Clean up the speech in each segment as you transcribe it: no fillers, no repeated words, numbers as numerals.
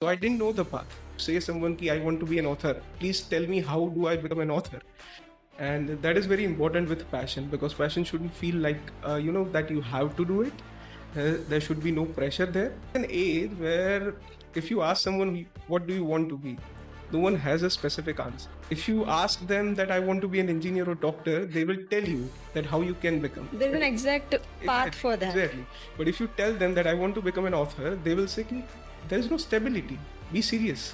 So I didn't know the path. Say someone ki I want to be an author. Please tell me how do I become an author? And that is very important with passion, because passion shouldn't feel like that you have to do it. There should be no pressure there. An age where if you ask someone what do you want to be, no one has a specific answer. If you ask them that I want to be an engineer or doctor, they will tell you that how you can become. There's an exact path for that. Exactly. But if you tell them that I want to become an author, they will say ki, there is no stability. Be serious.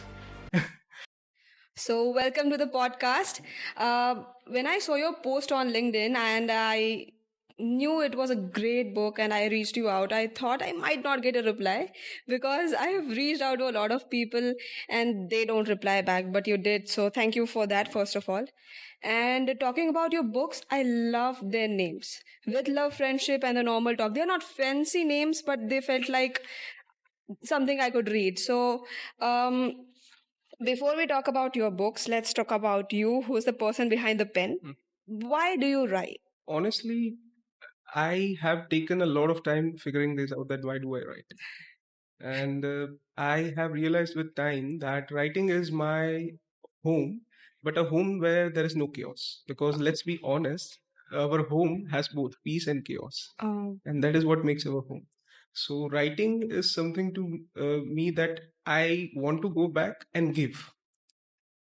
So, welcome to the podcast. When I saw your post on LinkedIn and I knew it was a great book and I reached you out, I thought I might not get a reply because I have reached out to a lot of people and they don't reply back, but you did. So, thank you for that, first of all. And talking about your books, I love their names. With Love, Friendship, and The Normal Talk. They're not fancy names, but they felt like something I could read. So, before we talk about your books, let's talk about you, who's the person behind the pen. Why do you write? Honestly, I have taken a lot of time figuring this out, that why do I write? And I have realized with time that writing is my home, but a home where there is no chaos. Because let's be honest, our home has both peace and chaos. And that is what makes our home. So writing is something to me that I want to go back and give.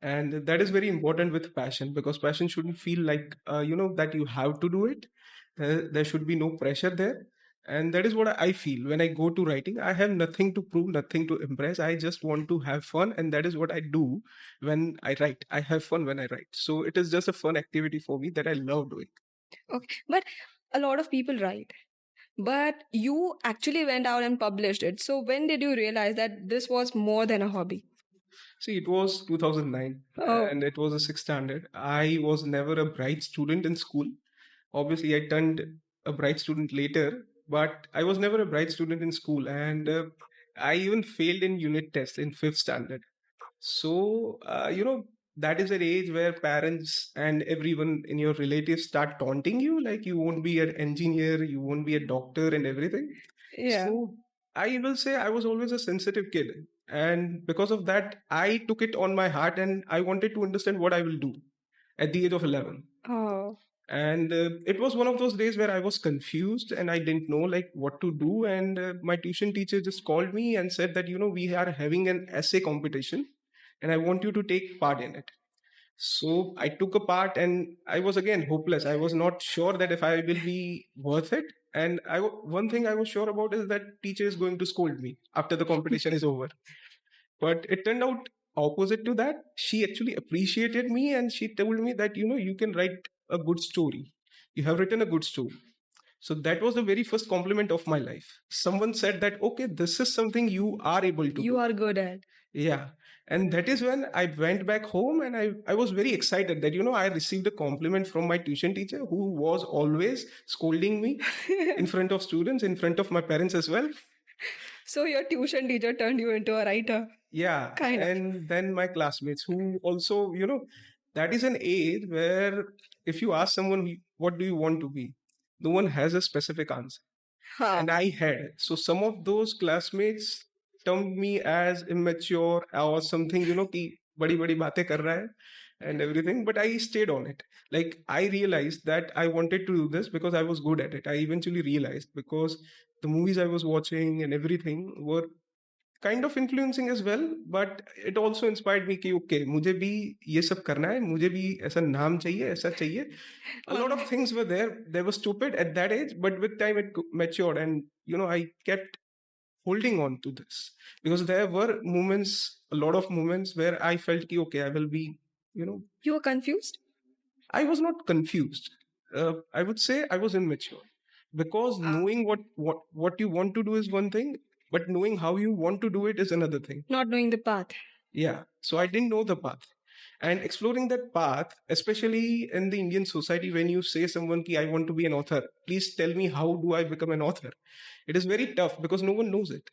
And that is very important with passion, because passion shouldn't feel like that you have to do it. There should be no pressure there. And that is what I feel when I go to writing. I have nothing to prove, nothing to impress. I just want to have fun, and that is what I do when I write. I have fun when I write. So it is just a fun activity for me that I love doing. Okay, but a lot of people write. But you actually went out and published it. So when did you realize that this was more than a hobby? See, it was 2009 and it was a sixth standard. I was never a bright student in school. Obviously, I turned a bright student later, but I was never a bright student in school. And I even failed in unit test in fifth standard. So, that is an age where parents and everyone in your relatives start taunting you, like you won't be an engineer, you won't be a doctor, and everything. Yeah. So I will say I was always a sensitive kid. And because of that, I took it on my heart and I wanted to understand what I will do at the age of 11. Oh. And it was one of those days where I was confused and I didn't know like what to do. And my tuition teacher just called me and said that, we are having an essay competition and I want you to take part in it. So I took a part and I was again hopeless. I was not sure that if I will be worth it. And one thing I was sure about is that teacher is going to scold me after the competition is over. But it turned out opposite to that. She actually appreciated me and she told me that, you can write a good story. You have written a good story. So that was the very first compliment of my life. Someone said that, okay, this is something you are able to You do. are good at. Yeah. And that is when I went back home and I was very excited that, I received a compliment from my tuition teacher who was always scolding me in front of students, in front of my parents as well. So your tuition teacher turned you into a writer. Yeah. Kind of. And then my classmates who also, that is an age where if you ask someone, what do you want to be? No one has a specific answer. And I had. So some of those classmates termed me as immature or something, ki badi badi baatein kar raha hai and everything. But I stayed on it. Like I realized that I wanted to do this because I was good at it. I eventually realized because the movies I was watching and everything were kind of influencing as well, but it also inspired me कि okay, मुझे भी ये सब करना है, मुझे भी ऐसा नाम चाहिए, ऐसा चाहिए. A lot of things were there. They were stupid at that age, but with time it matured, and I kept holding on to this because there were moments, a lot of moments where I felt कि okay, I will be, You were confused? I was not confused. I would say I was immature because knowing what you want to do is one thing, but knowing how you want to do it is another thing. Not knowing the path. Yeah. So I didn't know the path. And exploring that path, especially in the Indian society, when you say someone ki I want to be an author, please tell me how do I become an author? It is very tough because no one knows it.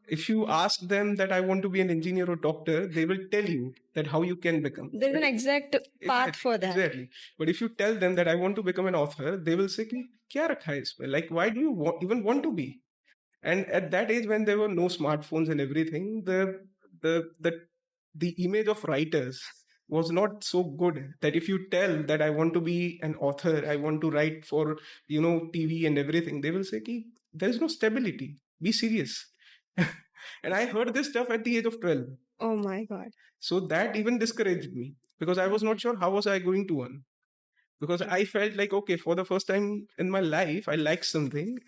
If you ask them that I want to be an engineer or doctor, they will tell you that how you can become. There's an exact path for that. Exactly. But if you tell them that I want to become an author, they will say, kya rakha hai isme? Like, why do you even want to be? And at that age, when there were no smartphones and everything, the the the image of writers was not so good, that if you tell that I want to be an author, I want to write for TV and everything, they will say ki, there is no stability, be serious. And I heard this stuff at the age of 12. Oh my God. So that even discouraged me, because I was not sure how was I going to earn. Because I felt like, okay, for the first time in my life, I like something.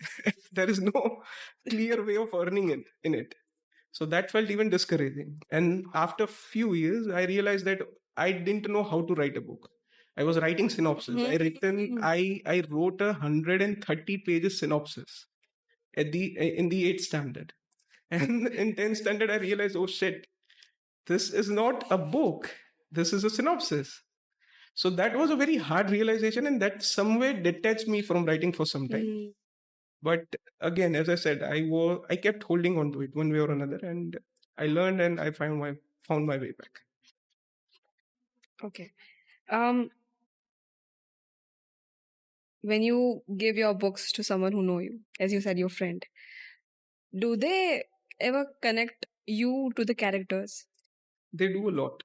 There is no clear way of earning it in it. So that felt even discouraging. And after few years, I realized that I didn't know how to write a book. I was writing synopsis. I wrote 130 pages synopsis in the 8th standard. And in 10th standard, I realized, oh shit, this is not a book. This is a synopsis. So that was a very hard realization, and that somewhere detached me from writing for some time. But again, as I said, I kept holding on to it one way or another, and I learned, and I found my way back. Okay. When you give your books to someone who know you, as you said, your friend, do they ever connect you to the characters? They do a lot.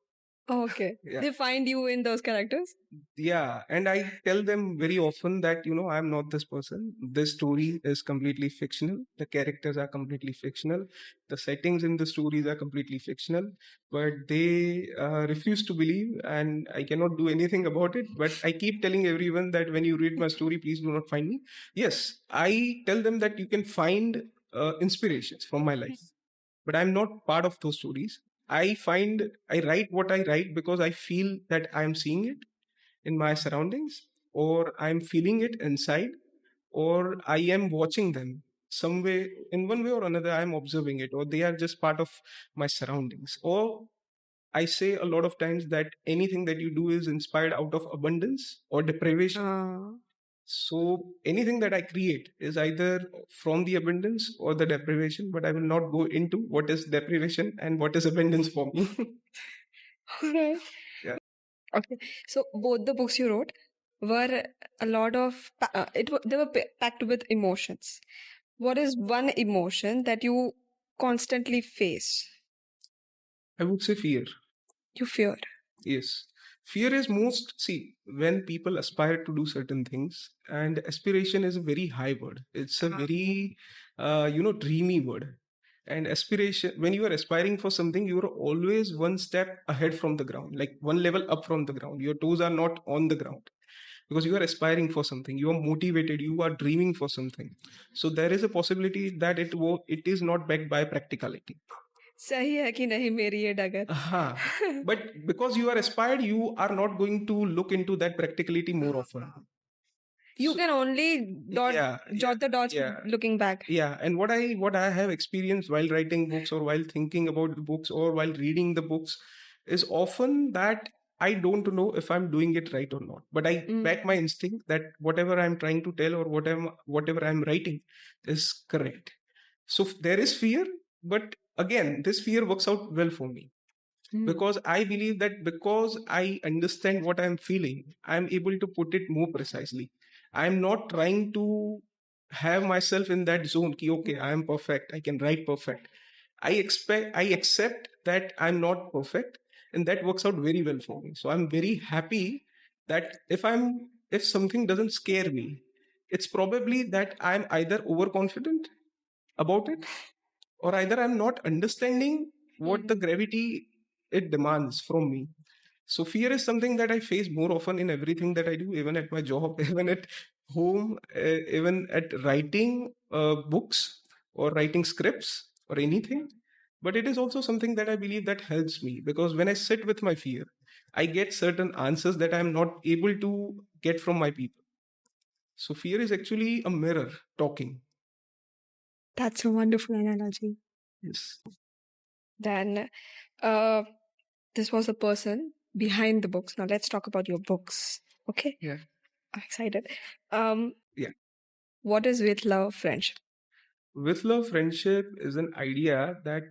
Okay. Yeah. They find you in those characters? Yeah, and I tell them very often that I'm not this person. This story is completely fictional. The characters are completely fictional. The settings in the stories are completely fictional. But they refuse to believe, and I cannot do anything about it. But I keep telling everyone that when you read my story, please do not find me. Yes, I tell them that you can find inspirations from my life, but I'm not part of those stories. I write what I write because I feel that I'm seeing it in my surroundings, or I'm feeling it inside, or I am watching them some way, in one way or another. I'm observing it, or they are just part of my surroundings. Or I say a lot of times that anything that you do is inspired out of abundance or deprivation. So anything that I create is either from the abundance or the deprivation, but I will not go into what is deprivation and what is abundance for me. Alright. Yeah. Okay. So both the books you wrote were a lot of they were packed with emotions. What is one emotion that you constantly face? I would say fear. You fear. Yes. Fear is most, see, when people aspire to do certain things, and aspiration is a very high word. It's a very, dreamy word. And aspiration, when you are aspiring for something, you are always one step ahead from the ground, like one level up from the ground. Your toes are not on the ground, because you are aspiring for something. You are motivated. You are dreaming for something. So there is a possibility that it is not backed by practicality. सही है कि नहीं मेरी ये डगर? But because you are aspired, you are not going to look into that practicality more often. You can only jot the dots looking back. Yeah, and what I have experienced while writing books, or while thinking about the books, or while reading the books, is often that I don't know if I'm doing it right or not. But I back my instinct that whatever I'm trying to tell, or whatever I'm writing is correct. So there is fear, but again, this fear works out well for me, because I believe that because I understand what I'm feeling, I'm able to put it more precisely. I'm not trying to have myself in that zone ki, okay, I am perfect, I can write perfect. I accept that I'm not perfect, and that works out very well for me. So I'm very happy that if something doesn't scare me, it's probably that I'm either overconfident about it, or either I'm not understanding what the gravity it demands from me. So fear is something that I face more often in everything that I do, even at my job, even at home, even at writing books or writing scripts or anything. But it is also something that I believe that helps me, because when I sit with my fear, I get certain answers that I'm not able to get from my people. So fear is actually a mirror talking. That's a wonderful analogy. Yes. Then this was the person behind the books. Now let's talk about your books. Okay? Yeah. I'm excited. Yeah. What is With Love Friendship? With Love Friendship is an idea that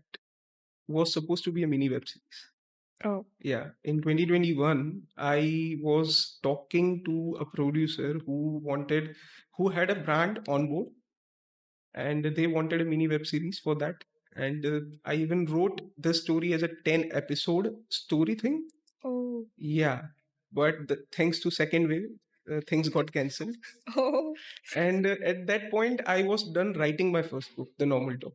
was supposed to be a mini web series. Oh. Yeah. In 2021, I was talking to a producer who had a brand on board, and they wanted a mini web series for that. And I even wrote the story as a 10 episode story thing. Oh. Yeah, but thanks to second wave, things got cancelled. Oh. And at that point, I was done writing my first book, The Normal Talk.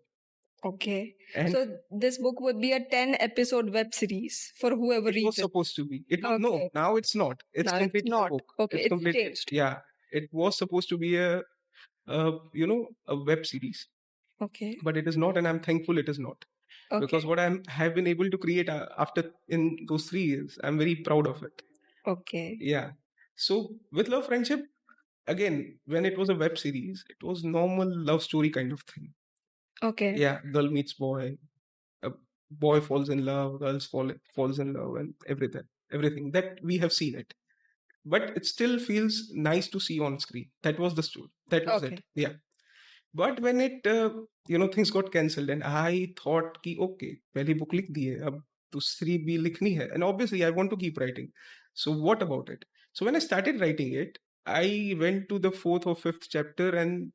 Okay. And So this book would be a 10 episode web series for whoever it was reads it. supposed to be. It was no. Okay. Now it's not. It's Now it's completely a not. book. Okay, It's it's completely changed. yeah. It was supposed to be a a web series, Okay. but it is not, and I'm thankful it is not. Because Okay. what I have been able to create after in those 3 years, I'm very proud of it. Okay. Yeah. So with Love Friendship, again, when it was a web series, it was normal love story kind of thing. Okay. Yeah, girl meets boy, a boy falls in love, falls in love, and everything that we have seen it. But it still feels nice to see on screen. That was the story. That was Okay. it. Yeah. But when it things got cancelled, and I thought कि okay, पहली book लिख दी है, अब दूसरी भी लिखनी है, and obviously I want to keep writing. So what about it? So when I started writing it, I went to the fourth or fifth chapter, and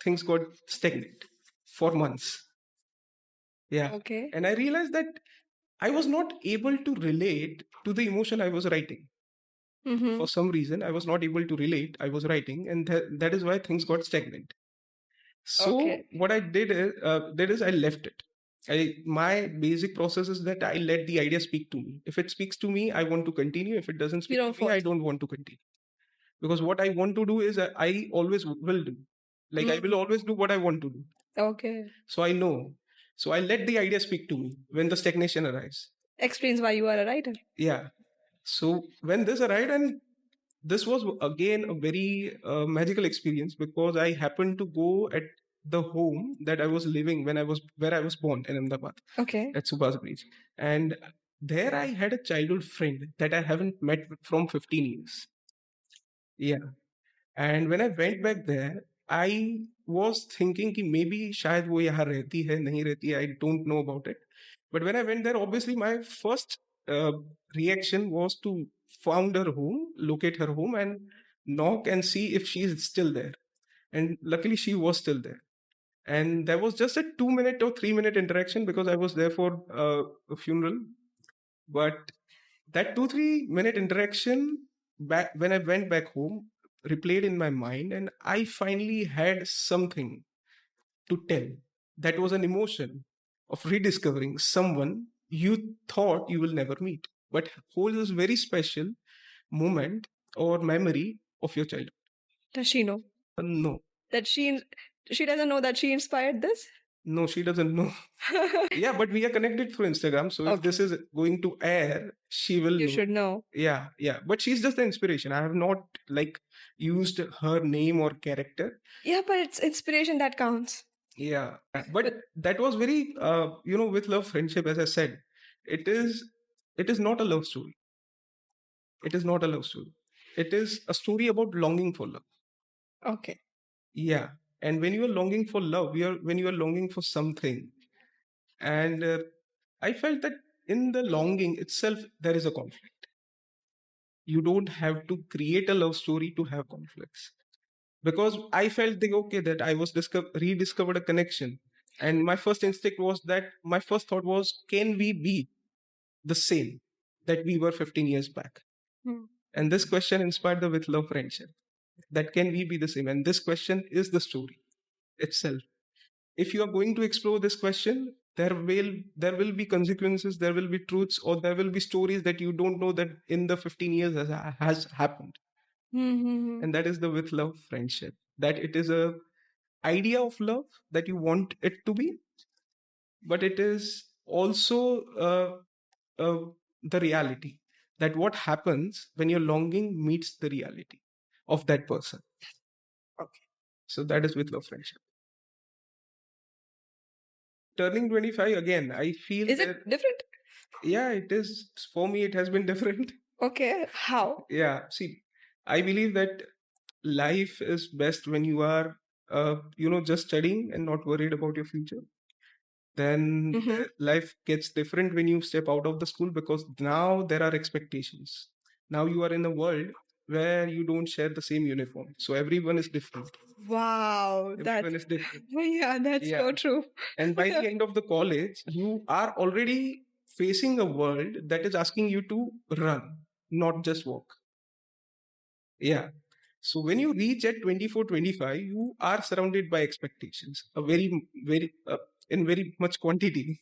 things got stagnant for months. Yeah. Okay. And I realized that I was not able to relate to the emotion I was writing. Mm-hmm. For some reason, I was not able to relate. I was writing, and that is why things got stagnant. So Okay. what I did is I left it. My basic process is that I let the idea speak to me. If it speaks to me, I want to continue. If it doesn't You speak don't to me, I force. don't want to continue. Because what I want to do is I always will do. Like I will always do what I want to do. Okay. So I know. So I let the idea speak to me when the stagnation arrives. Explains why you are a writer. Yeah. So when this arrived, and this was again a very magical experience, because I happened to go at the home that I was living where I was born in Ahmedabad Okay. at Subhas Bridge, and there I had a childhood friend that I haven't met from 15 years. Yeah, and when I went back there, I was thinking कि maybe शायद वो यहाँ रहती है नहीं रहती है, I don't know about it. But when I went there, obviously my first reaction was to found her home, locate her home, and knock and see if she is still there. And luckily, she was still there. And there was just a 2 minute or 3 minute interaction because I was there for a funeral. But that 2 3 minute interaction back when I went back home replayed in my mind, and I finally had something to tell. That was an emotion of rediscovering someone you thought you will never meet, but holds this very special moment or memory of your childhood. Does she know No, that she doesn't know that she inspired this? no, she doesn't know. Yeah, but we are connected through Instagram. So if this is going to air, she will You know. should know. Yeah, yeah. But she's just the inspiration. I have not like used her name or character. Yeah, but it's inspiration that counts. Yeah. But that was very with love friendship, as I said, it is not a love story. It is not a love story. It is a story about longing for love. Okay. Yeah. And when you are longing for love, when you are longing for something, and I felt that in the longing itself there is a conflict. You don't have to create a love story to have conflicts, because I felt that I was rediscovered a connection, and my first instinct was that my first thought was, can we be the same that we were 15 years back? And this question inspired the With Love friendship, that can we be the same? And this question is the story itself. If you are going to explore this question, there will be consequences, there will be truths, or there will be stories that you don't know that in the 15 years has happened. And that is the With Love friendship, that it is a idea of love that you want it to be, but it is also the reality, that what happens when your longing meets the reality of that person. Okay, so that is With Love friendship. Turning 25 again, I feel Is it different? Yeah, it is. For me, it has been different. Okay. How? Yeah, see, I believe that life is best when you are just studying and not worried about your future. Then life gets different when you step out of the school, because now there are expectations. Now you are in a world where you don't share the same uniform. So everyone is different. Wow, that's Everyone is different. yeah, that's so Yeah. true. And by the end of the college, you are already facing a world that is asking you to run, not just walk. Yeah. So when you reach at 24, 25, you are surrounded by expectations, a very, in very much quantity,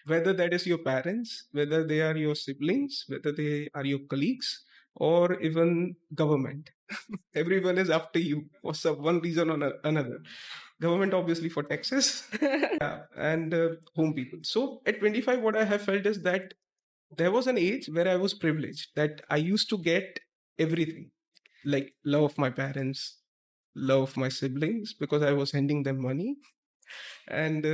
whether that is your parents, whether they are your siblings, whether they are your colleagues, or even government. Everyone is after you for some one reason or another. Government, obviously, for taxes, yeah, and home people. So at 25, what I have felt is that there was an age where I was privileged, that I used to get everything, like love of my parents, love of my siblings because I was sending them money, and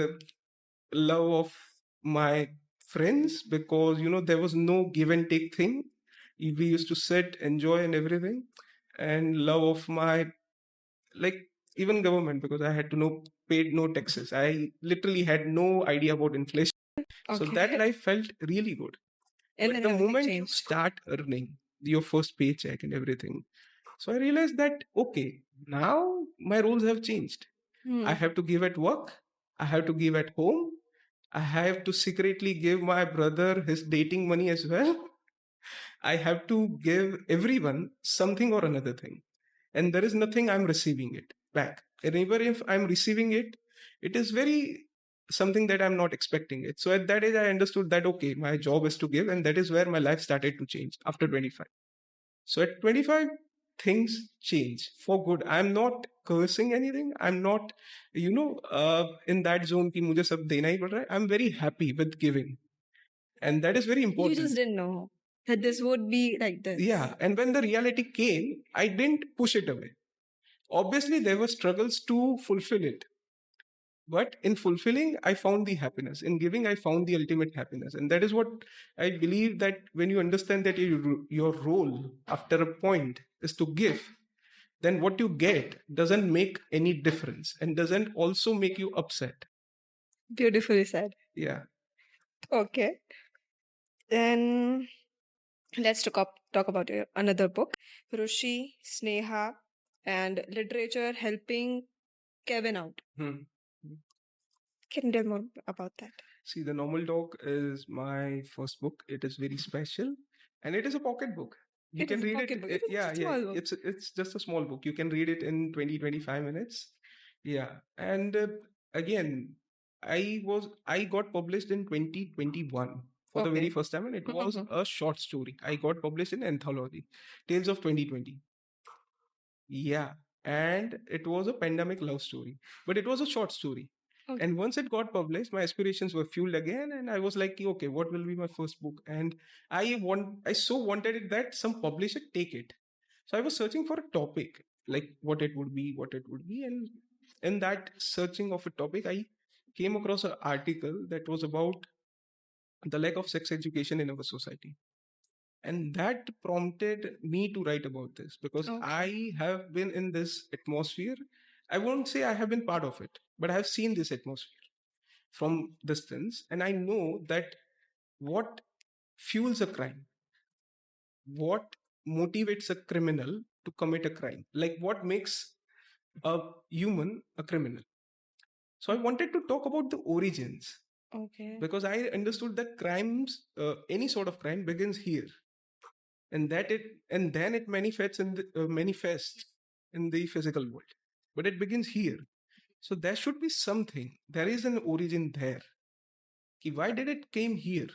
love of my friends because there was no give and take thing. We used to sit, enjoy, and everything, and love of my, like, even government because I had to know paid no taxes. I literally had no idea about inflation. So Okay. that life felt really good. And But then the everything moment you changed. start earning your first paycheck and everything, so I realized that okay, now my roles have changed. I Hmm. have to give at work, I have to give at home, I have to secretly give my brother his dating money as well. I have to give everyone something or another thing. And there is nothing I'm receiving it back. And even if I'm receiving it, it is very something that I'm not expecting it. So at that age, I understood that okay, my job is to give, and that is where my life started to change after 25. So at 25, things change for good. I'm not cursing anything. I'm not, in that zone ki mujhe sab dena hi pad raha hai. I'm very happy with giving. And that is very You important. just didn't know that this would be like this. Yeah. And when the reality came, I didn't push it away. Obviously, there were struggles to fulfill it. But in fulfilling, I found the happiness. In giving, I found the ultimate happiness. And that is what I believe, that when you understand that your role after a point is to give, then what you get doesn't make any difference and doesn't also make you upset. Beautifully said. Yeah. Okay. Then let's talk about another book, Rushi, Sneha, and Literature Helping Kevin Out. Hmm. Can you tell more about that? See, The Normal Dog is my first book. It is very special, and it is a pocket book. You It can is a read pocket it. book. It is Yeah, a yeah. small book. It's just a small book. You can read it in 20-25 minutes. Yeah, and again, I got published in 2021 for the very Okay. first time, and it was a short story. I got published in anthology, Tales of 2020. Yeah, and it was a pandemic love story, but it was a short story. Okay. And once it got published, my aspirations were fueled again, and I was like, okay, what will be my first book? And I so wanted it that some publisher take it. So I was searching for a topic, like what it would be, and in that searching of a topic, I came across an article that was about the lack of sex education in our society, and that prompted me to write about this because Okay. I have been in this atmosphere. I won't say I have been part of it, but I have seen this atmosphere from distance, and I know that what fuels a crime, what motivates a criminal to commit a crime, like what makes a human a criminal. So I wanted to talk about the origins Okay. because I understood that crimes, any sort of crime, begins here, and then it manifests in the physical world, but it begins here. So there should be something. There is an origin there. Why did it came here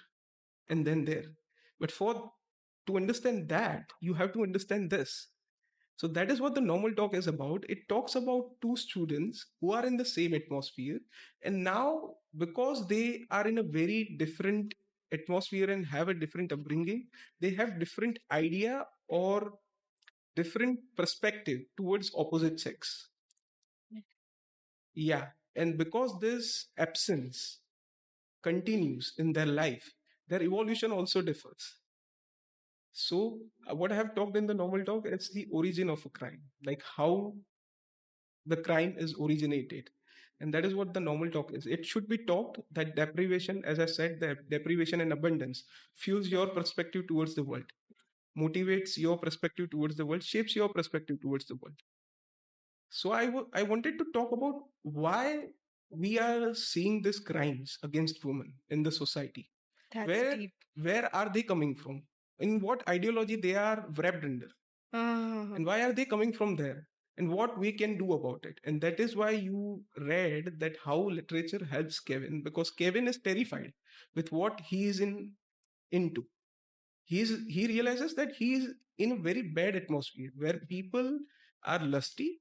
and then there? But for to understand that, you have to understand this. So that is what the normal talk is about. It talks about two students who are in the same atmosphere, and now because they are in a very different atmosphere and have a different upbringing, they have different idea or different perspective towards opposite sex. Yeah, and because this absence continues in their life, their evolution also differs. So, what I have talked in the normal talk, it's the origin of a crime, like how the crime is originated. And that is what the normal talk is. It should be talked that deprivation, as I said, the deprivation and abundance fuels your perspective towards the world. motivates your perspective towards the world, shapes your perspective towards the world. So I wanted to talk about why we are seeing these crimes against women in the society. That's Where deep. where are they coming from? In what ideology they are wrapped under? And why are they coming from there? And what we can do about it? And that is why you read that how literature helps Kevin, because Kevin is terrified with what he is into. He realizes that he is in a very bad atmosphere where people are lusty.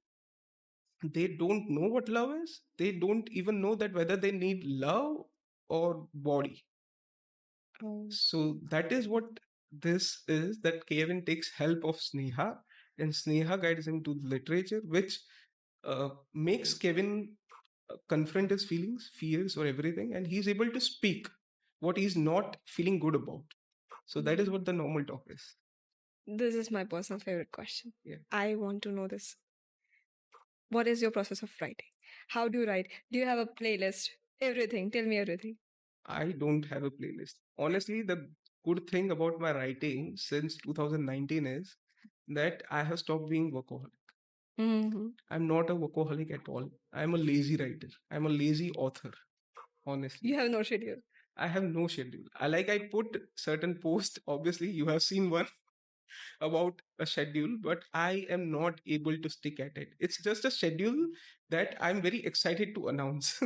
They don't know what love is. They don't even know that whether they need love or body. Oh. So that is what this is, that Kevin takes help of Sneha, and Sneha guides him to the literature, which makes Kevin confront his feelings, fears, or everything, and he's able to speak what he's not feeling good about. So that is what the normal talk is. This is my personal favorite question. Yeah. I want to know this. What is your process of writing? How do you write? Do you have a playlist? Everything. Tell me everything. I don't have a playlist. Honestly, the good thing about my writing since 2019 is that I have stopped being workaholic. Mm-hmm. I'm not a workaholic at all. I'm a lazy writer. I'm a lazy author, honestly. You have no schedule. I have no schedule. I put certain posts, obviously, you have seen one about a schedule, but I am not able to stick at it. It's just a schedule that I'm very excited to announce.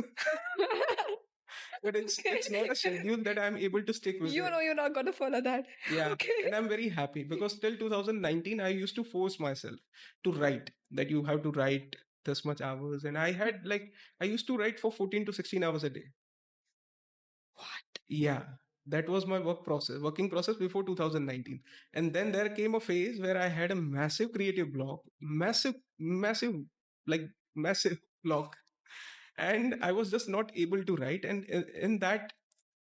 But it's not a schedule that I'm able to stick with. You know you're not gonna follow that. Yeah. Okay. And I'm very happy because till 2019 I used to force myself to write, that you have to write this much hours, and I used to write for 14 to 16 hours a day. What? Yeah, that was my working process before 2019. And then there came a phase where I had a massive creative block, like massive block, and I was just not able to write. And in that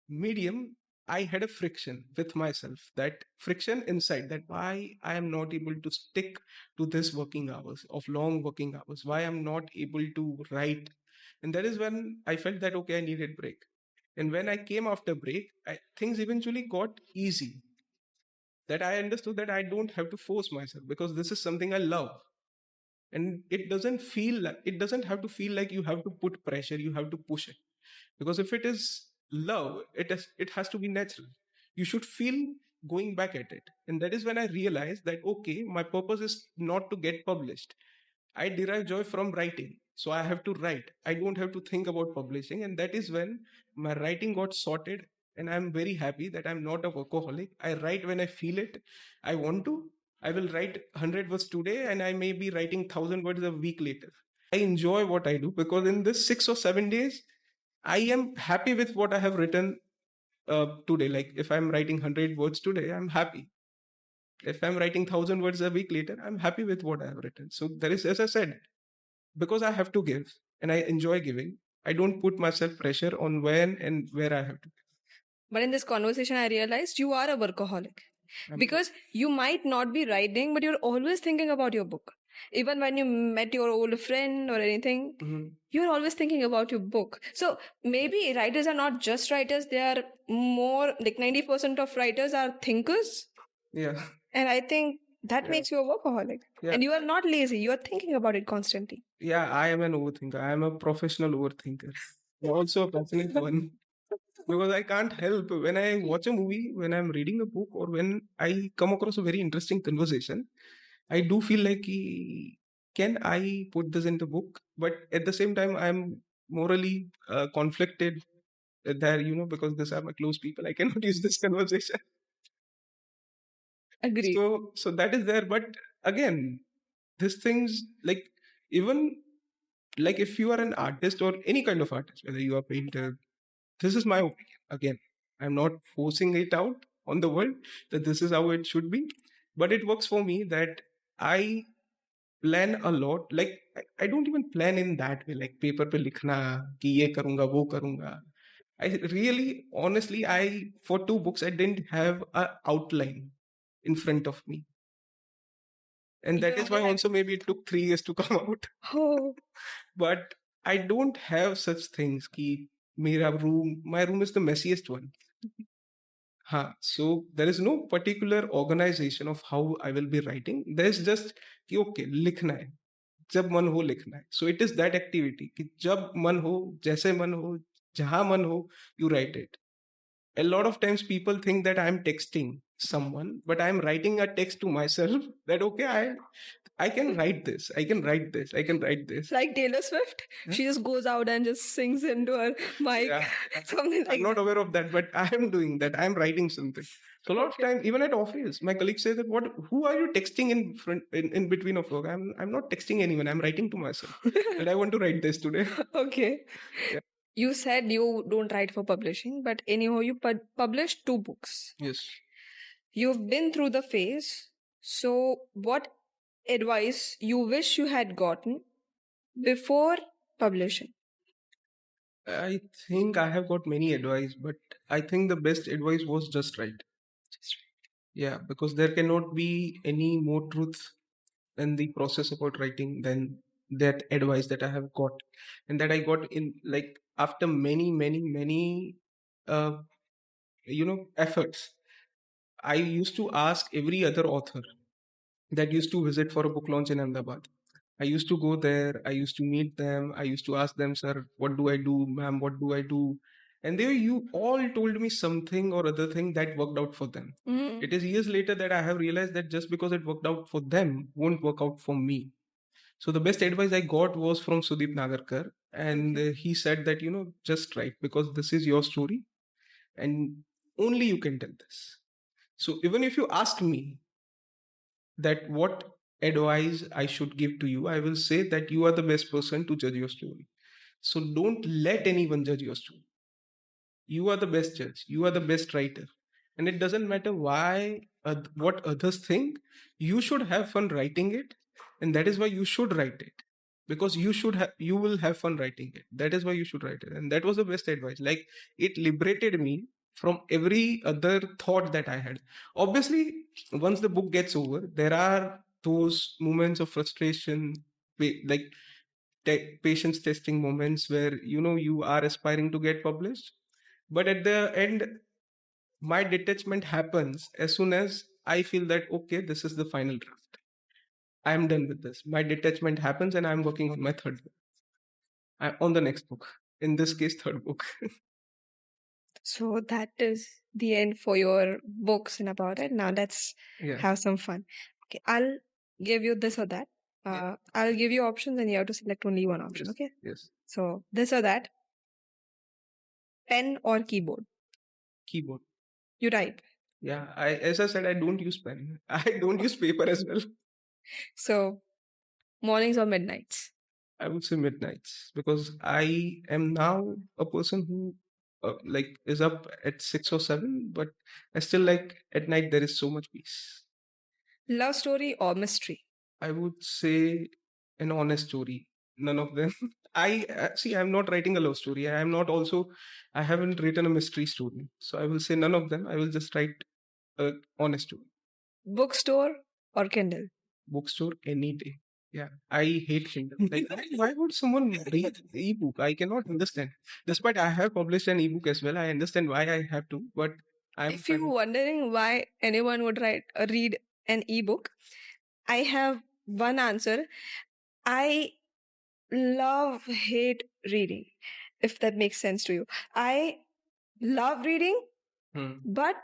medium, I had a friction with myself, that friction inside, that why I am not able to stick to this working hours, of long working hours, why I'm not able to write. And that is when I felt that, okay, I needed break. And when I came after break, things eventually got easy. That I understood that I don't have to force myself because this is something I love. And it doesn't have to feel like you have to put pressure, you have to push it. Because if it is love, it has to be natural. You should feel going back at it. And that is when I realized that, okay, my purpose is not to get published. I derive joy from writing. So I have to write. I don't have to think about publishing. And that is when my writing got sorted. And I'm very happy that I'm not a workaholic. I write when I feel it. I want to. I will write 100 words today and I may be writing 1,000 words a week later. I enjoy what I do because in this 6 or 7 days, I am happy with what I have written today. Like if I'm writing 100 words today, I'm happy. If I'm writing 1,000 words a week later, I'm happy with what I have written. So there is, as I said, because I have to give and I enjoy giving, I don't put myself pressure on when and where I have to. But in this conversation, I realized you are a workaholic. Because you might not be writing, but you're always thinking about your book. Even when you met your old friend or anything, you're always thinking about your book. So maybe writers are not just writers, they are more like 90% of writers are thinkers. Yeah. And I think that makes you a workaholic. Yeah. And you are not lazy, you are thinking about it constantly. Yeah, I am an overthinker. I am a professional overthinker. I'm also a passionate one. Because I can't help when I watch a movie, when I'm reading a book, or when I come across a very interesting conversation, I do feel like, can I put this into book? But at the same time, I'm morally conflicted there, because these are my close people. I cannot use this conversation. Agree. So that is there. But again, these things, like, even like if you are an artist or any kind of artist, whether you are a painter, this is my opinion. Again, I'm not forcing it out on the world that this is how it should be, but it works for me that I plan a lot. Like I don't even plan in that way, like paper pe likhna ki ye karunga wo karunga. I really, honestly, I for 2 books I didn't have a outline in front of me, and that is why also maybe it took 3 years to come out. Oh. But I don't have such things ki my room is the messiest one. So there is no particular organization of how I will be writing. There's just कि okay लिखना है, जब मन हो लिखना है. So it is that activity कि जब मन हो, जैसे मन हो, जहाँ मन हो, you write it. A lot of times people think that I'm texting someone, but I'm writing a text to myself that okay, I can write this, I can write this, I can write this. Like Taylor Swift, she just goes out and just sings into her mic, Yeah, something like I'm not that. aware of that, but I am doing that. I'm writing something. So a lot of time, even at office, my colleagues say that what, who are you texting in front in between of work? I'm not texting anyone. I'm writing to myself. And I want to write this today. Okay. Yeah. You said you don't write for publishing, but anyhow, you published 2 books. Yes. You've been through the phase. So, what advice you wish you had gotten before publishing? I think I have got many advice, but I think the best advice was just write. Yeah, because there cannot be any more truth in the process about writing than that advice that I have got, and that I got in like after many uh, efforts. I used to ask every other author that used to visit for a book launch in Ahmedabad. I used to go there. I used to meet them. I used to ask them, "Sir, what do I do, ma'am? What do I do?" And they you all told me something or other thing that worked out for them. It is years later that I have realized that just because it worked out for them won't work out for me. So the best advice I got was from Sudeep Nagarkar, and he said that just write because this is your story, and only you can tell this. So even if you ask me that what advice I should give to you, I will say that you are the best person to judge your story. So don't let anyone judge your story. You are the best judge. You are the best writer. And it doesn't matter what others think. You should have fun writing it. And that is why you should write it. Because you will have fun writing it. That is why you should write it. And that was the best advice. Like it liberated me from every other thought that I had. Obviously, once the book gets over, there are those moments of frustration, like patience testing moments where you are aspiring to get published, but at the end my detachment happens as soon as I feel that okay, this is the final draft, I am done with this. My detachment happens and I'm working on my third book, on the next book, in this case third book. So that is the end for your books and about it. Now let's have some fun. Okay, I'll give you this or that. I'll give you options and you have to select only one option. Yes. Okay. Yes. So this or that, pen or keyboard? Keyboard. You type. Yeah, as I said, I don't use pen. I don't use paper as well. So mornings or midnights? I would say midnights because I am now a person who like is up at 6 or 7, but I still like at night there is so much peace. Love story or mystery? I would say an honest story. None of them. I see. I'm not writing a love story. I am not also. I haven't written a mystery story. So I will say none of them. I will just write a honest story. Bookstore or Kindle? Bookstore any day. Yeah, I hate Kindle. Like, why would someone read ebook? I cannot understand. Despite I have published an ebook as well, I understand why I have to. But if you're wondering why anyone would read an ebook, I have one answer. I hate reading, if that makes sense to you. I love reading, but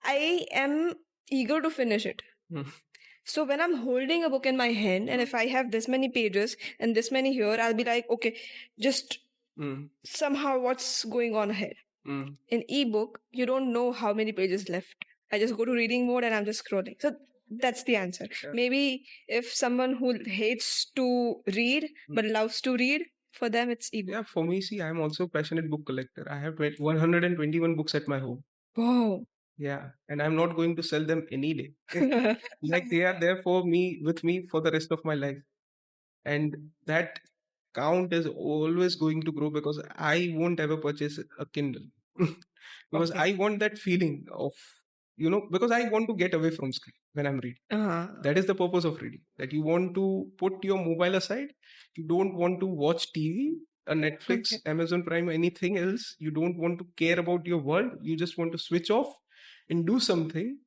I am eager to finish it. So when I'm holding a book in my hand and if I have this many pages and this many here, I'll be like, okay, just somehow what's going on ahead. In ebook, you don't know how many pages left. I just go to reading mode and I'm just scrolling. So that's the answer. Yeah. Maybe if someone who hates to read but loves to read, for them it's ebook. Yeah, for me, see, I'm also a passionate book collector. I have 121 books at my home. Wow. Yeah, and I'm not going to sell them any day. Like they are there for me, with me for the rest of my life. And that count is always going to grow because I won't ever purchase a Kindle. Because I want that feeling of, because I want to get away from screen when I'm reading. That is the purpose of reading. That you want to put your mobile aside. You don't want to watch TV, a Netflix, Amazon Prime, anything else. You don't want to care about your world. You just want to switch off and do something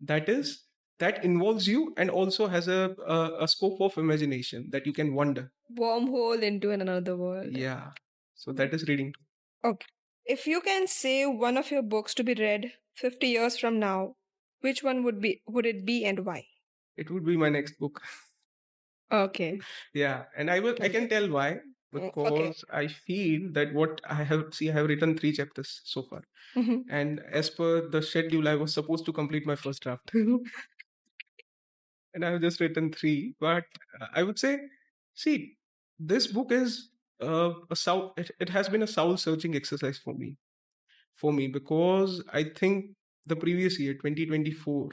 that is that involves you and also has a scope of imagination that you can wonder. Wormhole into another world. Yeah. So that is reading. Okay. If you can say one of your books to be read 50 years from now, which one would it be and why? It would be my next book. Okay. Yeah, and I can tell why, Okay. because I feel that what I have written 3 chapters so far, and as per the schedule, I was supposed to complete my first draft, and I have just written three. But I would say, see, this book is a soul. It has been a soul searching exercise for me, because I think the previous year, 2024,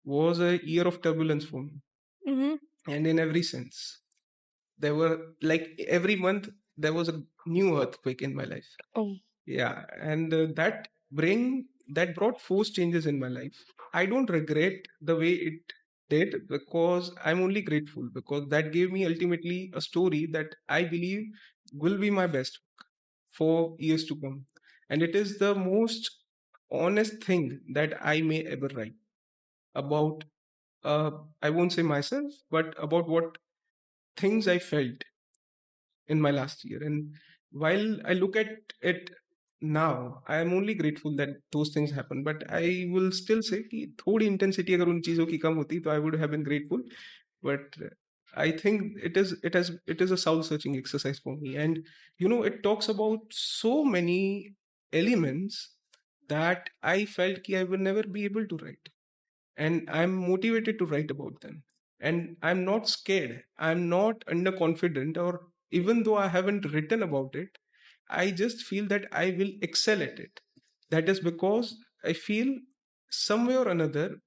was a year of turbulence for me, and in every sense. There were like every month there was a new earthquake in my life. Oh. Yeah, and that brought force changes in my life. I don't regret the way it did, because I'm only grateful, because that gave me ultimately a story that I believe will be my best for years to come, and it is the most honest thing that I may ever write about. I won't say myself, but about what things I felt in my last year. And while I look at it now, I am only grateful that those things happen. But I will still say कि थोड़ी intensity अगर उन चीजों की कम होती तो I would have been grateful. But I think it is a soul searching exercise for me. And it talks about so many elements that I felt कि I will never be able to write, and I'm motivated to write about them. And I'm not scared. I'm not underconfident, or even though I haven't written about it, I just feel that I will excel at it. That is because I feel somewhere or another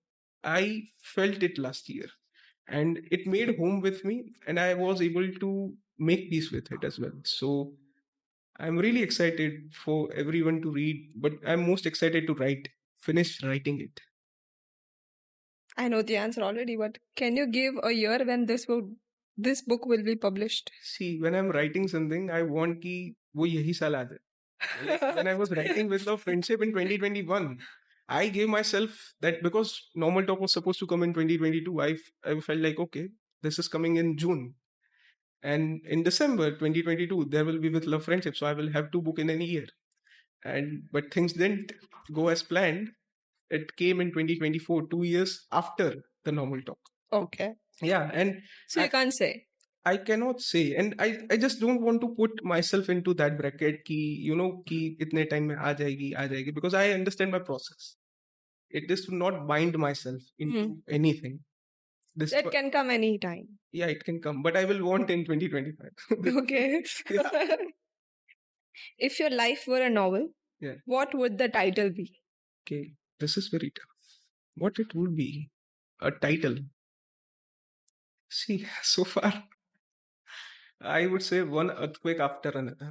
I felt it last year, and it made home with me, and I was able to make peace with it as well. So I'm really excited for everyone to read, but I'm most excited to finish writing it. I know the answer already, but can you give a year when this book will be published? See, when I'm writing something, I want कि वो यही साल आ जाए. Like when I was writing with Love Friendship in 2021, I gave myself that, because Normal Talk was supposed to come in 2022. I felt like, okay, this is coming in June. And in December 2022, there will be With Love Friendship. So I will have 2 books in a year. But things didn't go as planned. It came in 2024, 2 years after the Normal Talk. Okay. Yeah, and So you can't say. I cannot say, and I just don't want to put myself into that bracket ki ki itne time mein aa jayegi, because I understand my process. It is to not bind myself into anything. That can come anytime. Yeah, it can come, but I will want in 2025. Okay. Yeah. If your life were a novel, Yeah. what would the title be? Okay, this is very tough. What it would be? A title. See, so far, I would say one earthquake after another.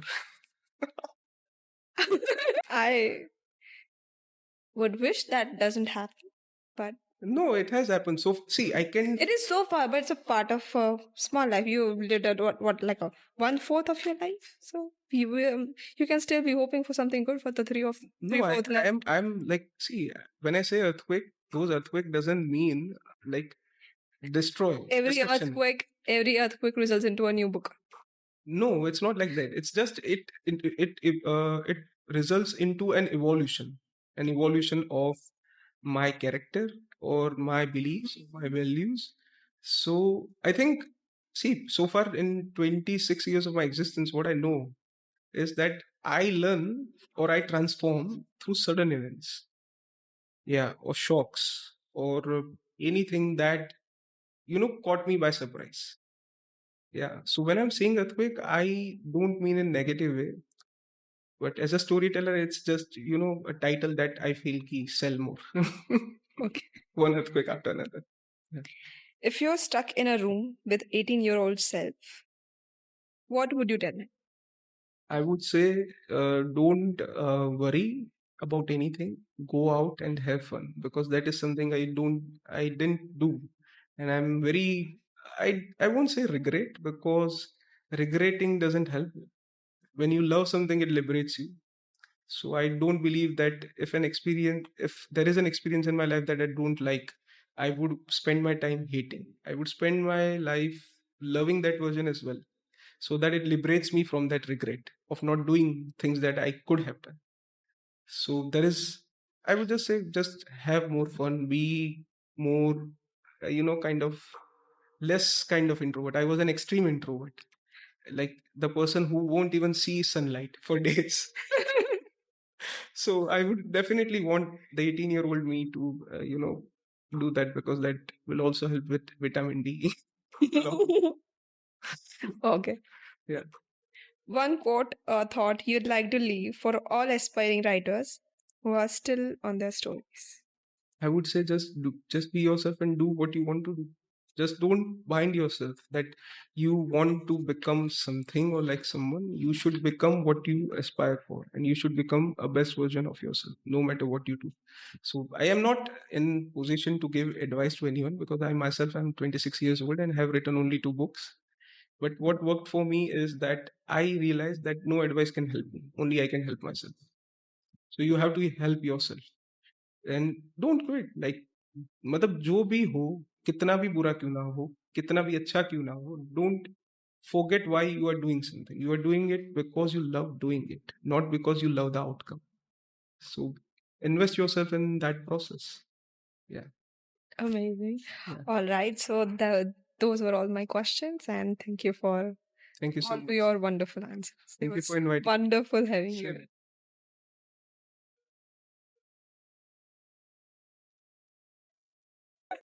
I would wish that doesn't happen, but No, it has happened. So see, I can. it is so far, but it's a part of a small life. You lived at what like a 1/4 of your life, so you can still be hoping for something good for the No, I, 3/4 life. I'm like, see, when I say earthquake, those earthquake doesn't mean like destroy, destruction. Every earthquake results into a new book. No, it's not like that. It's just it results into an evolution of my character or my beliefs, my values. So I think, see, so far in 26 years of my existence, what I know is that I learn or I transform through sudden events. Yeah, or shocks, or anything that caught me by surprise. Yeah, so when I'm saying earthquake, I don't mean in negative way, but as a storyteller, it's just a title that I feel ki sell more. Okay. One earthquake after another. Yeah. If you're stuck in a room with 18-year-old self, what would you tell him? I would say, don't worry about anything. Go out and have fun, because that is something I didn't do, and I'm very. I won't say regret, because regretting doesn't help. When you love something, it liberates you. So I don't believe that if there is an experience in my life that I don't like, I would spend my time hating. I would spend my life loving that version as well, so that it liberates me from that regret of not doing things that I could have done. So I would just say, just have more fun, be more, kind of less kind of introvert. I was an extreme introvert, like the person who won't even see sunlight for days. So I would definitely want the 18-year-old me to, do that, because that will also help with vitamin D. Okay. Yeah. One quote or thought you'd like to leave for all aspiring writers who are still on their stories. I would say, just be yourself and do what you want to do. Just don't bind yourself that you want to become something or like someone. You should become what you aspire for, and you should become a best version of yourself, no matter what you do. So I am not in position to give advice to anyone, because I myself am 26 years old and have written only 2 books. But what worked for me is that I realized that no advice can help me. Only I can help myself. So you have to help yourself, and don't quit. Like, मतलब जो भी हो, कितना भी बुरा क्यों ना हो, कितना भी अच्छा क्यों ना हो, don't forget why you are doing something. You are doing it because you love doing it, not because you love the outcome. So invest yourself in that process. Yeah. Amazing. Yeah. All right. So those were all my questions, and thank you for Thank you so all much. your wonderful answers. It Thank you was for inviting me. wonderful having you. Sure. here.